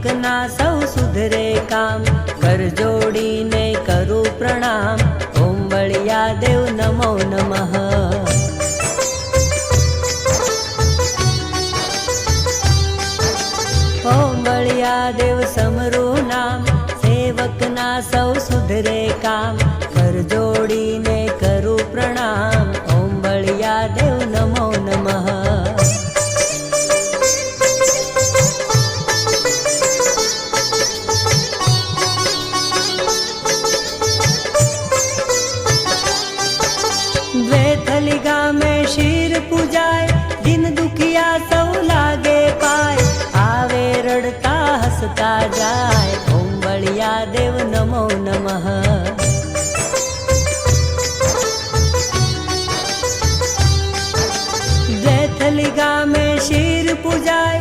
सेवक ना सौ सुधरे काम, कर जोड़ी ने करूं प्रणाम। ओम बलिया देव नमो नमः। ओम बलिया देव समरू नाम, सेवक ना सौ सुधरे काम, कर जोड़ी ने करूं प्रणाम। ओम बलिया देव नमो नमः। द्वेथली गामे शीर पूजाय, दिन दुखिया सौ लागे पाय, आवे रड़ता हसता जाय। ओम बलिया देव नमो नमः। द्वेथली गामे शीर पूजाय,